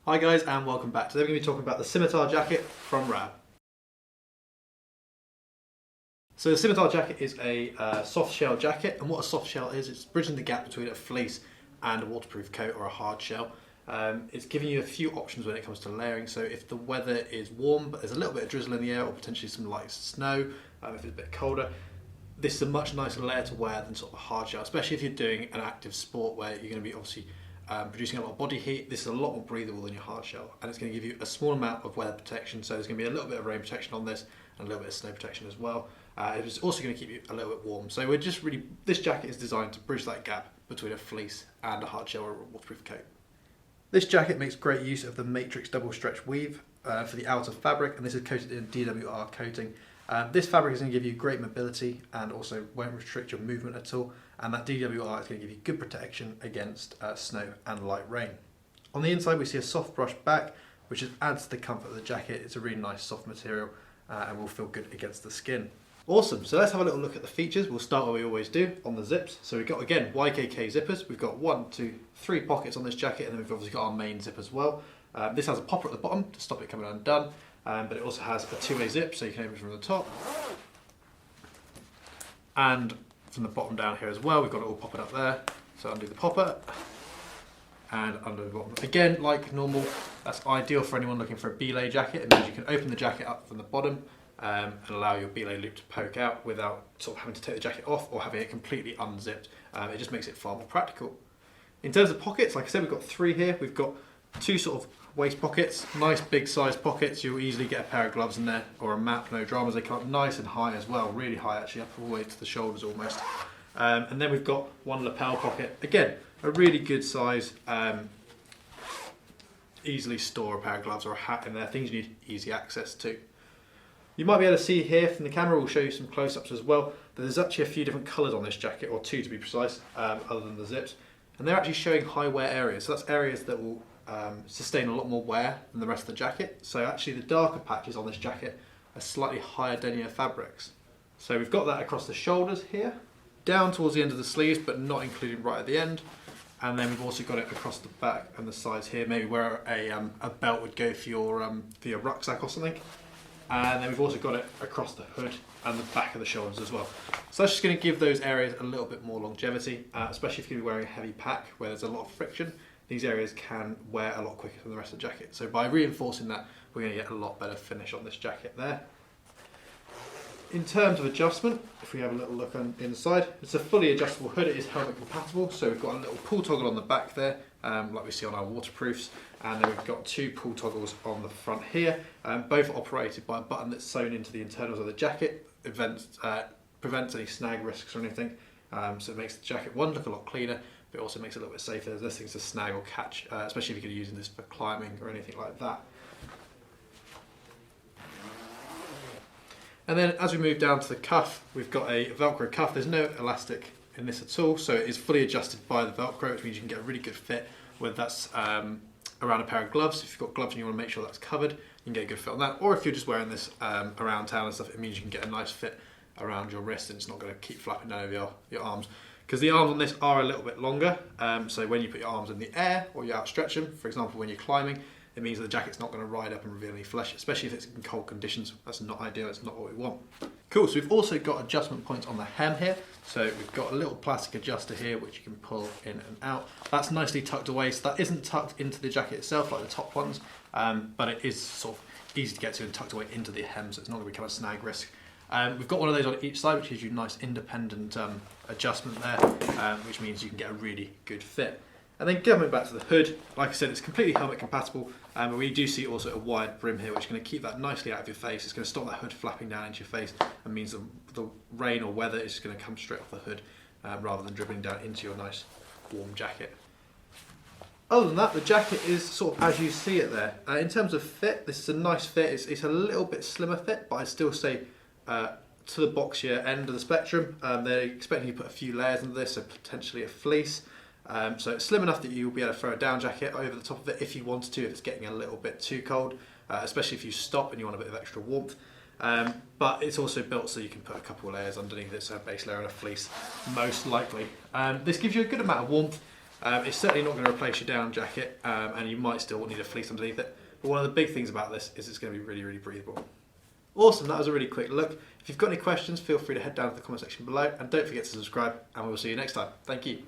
Hi guys and welcome back. Today we're going to be talking about the Scimitar Jacket from RAB. So the Scimitar Jacket is a soft shell jacket, and what a soft shell is, it's bridging the gap between a fleece and a waterproof coat or a hard shell. It's giving you a few options when it comes to layering, so if the weather is warm but there's a little bit of drizzle in the air or potentially some light snow, if it's a bit colder, this is a much nicer layer to wear than sort of a hard shell, especially if you're doing an active sport where you're going to be obviously producing a lot of body heat. This is a lot more breathable than your hard shell, and it's going to give you a small amount of weather protection, so there's going to be a little bit of rain protection on this and a little bit of snow protection as well. It's also going to keep you a little bit warm, so this jacket is designed to bridge that gap between a fleece and a hard shell or a waterproof coat. This jacket makes great use of the matrix double stretch weave for the outer fabric, and this is coated in DWR coating. This fabric is going to give you great mobility and also won't restrict your movement at all, and that DWR is going to give you good protection against snow and light rain. On the inside we see a soft brush back, which just adds to the comfort of the jacket. It's a really nice soft material and will feel good against the skin. Awesome, so let's have a little look at the features. We'll start where we always do, on the zips. So we've got, again, YKK zippers. We've got 1, 2, 3 pockets on this jacket, and then we've obviously got our main zip as well. This has a popper at the bottom to stop it coming undone, but it also has a two-way zip, so you can open it from the top. And from the bottom down here as well, we've got it all popping up there. So undo the popper, and under the bottom. Again, like normal, that's ideal for anyone looking for a belay jacket. It means you can open the jacket up from the bottom, and allow your belay loop to poke out without sort of having to take the jacket off or having it completely unzipped. It just makes it far more practical. In terms of pockets, like I said, we've got 3 here. We've got 2 sort of waist pockets, nice big size pockets. You'll easily get a pair of gloves in there or a map, no dramas. They come up nice and high as well, really high actually, up all the way to the shoulders almost. And then we've got 1 lapel pocket. Again, a really good size, easily store a pair of gloves or a hat in there, things you need easy access to. You might be able to see here from the camera, we'll show you some close-ups as well, that there's actually a few different colours on this jacket, or 2 to be precise, other than the zips. And they're actually showing high wear areas, so that's areas that will sustain a lot more wear than the rest of the jacket. So actually the darker patches on this jacket are slightly higher denier fabrics. So we've got that across the shoulders here, down towards the end of the sleeves, but not including right at the end. And then we've also got it across the back and the sides here, maybe where a belt would go for your rucksack or something. And then we've also got it across the hood and the back of the shoulders as well. So that's just going to give those areas a little bit more longevity, especially if you're wearing a heavy pack where there's a lot of friction. These areas can wear a lot quicker than the rest of the jacket. So by reinforcing that, we're going to get a lot better finish on this jacket there. In terms of adjustment, if we have a little look on inside, it's a fully adjustable hood. It is helmet compatible, so we've got a little pull toggle on the back there, like we see on our waterproofs, and then we've got 2 pull toggles on the front here, both operated by a button that's sewn into the internals of the jacket. It prevents any snag risks or anything, so it makes the jacket, 1, look a lot cleaner, but it also makes it a little bit safer. There's less things to snag or catch, especially if you're using this for climbing or anything like that. And then as we move down to the cuff, we've got a Velcro cuff. There's no elastic in this at all, so it is fully adjusted by the Velcro, which means you can get a really good fit, whether that's around a pair of gloves. If you've got gloves and you want to make sure that's covered, you can get a good fit on that. Or if you're just wearing this around town and stuff, it means you can get a nice fit around your wrist and it's not going to keep flapping down over your arms. Because the arms on this are a little bit longer, so when you put your arms in the air or you outstretch them, for example when you're climbing, it means that the jacket's not going to ride up and reveal any flesh, especially if it's in cold conditions. That's not ideal, it's not what we want. Cool, so we've also got adjustment points on the hem here. So we've got a little plastic adjuster here which you can pull in and out. That's nicely tucked away, so that isn't tucked into the jacket itself like the top ones, but it is sort of easy to get to and tucked away into the hem, so it's not going to become a snag risk. We've got one of those on each side, which gives you a nice independent adjustment there, which means you can get a really good fit. And then coming back to the hood, like I said, it's completely helmet compatible, but we do see also a wide brim here, which is going to keep that nicely out of your face. It's going to stop that hood flapping down into your face and means the rain or weather is just going to come straight off the hood rather than dribbling down into your nice warm jacket. Other than that, the jacket is sort of as you see it there. In terms of fit, this is a nice fit. It's a little bit slimmer fit, but I'd still say to the boxier end of the spectrum. They're expecting you to put a few layers into this, so potentially a fleece. So it's slim enough that you'll be able to throw a down jacket over the top of it if you wanted to, if it's getting a little bit too cold, especially if you stop and you want a bit of extra warmth. But it's also built so you can put a couple of layers underneath it, so a base layer and a fleece, most likely. This gives you a good amount of warmth. It's certainly not going to replace your down jacket, and you might still need a fleece underneath it. But one of the big things about this is it's going to be really, really breathable. Awesome, that was a really quick look. If you've got any questions, feel free to head down to the comment section below, and don't forget to subscribe, and we'll see you next time. Thank you.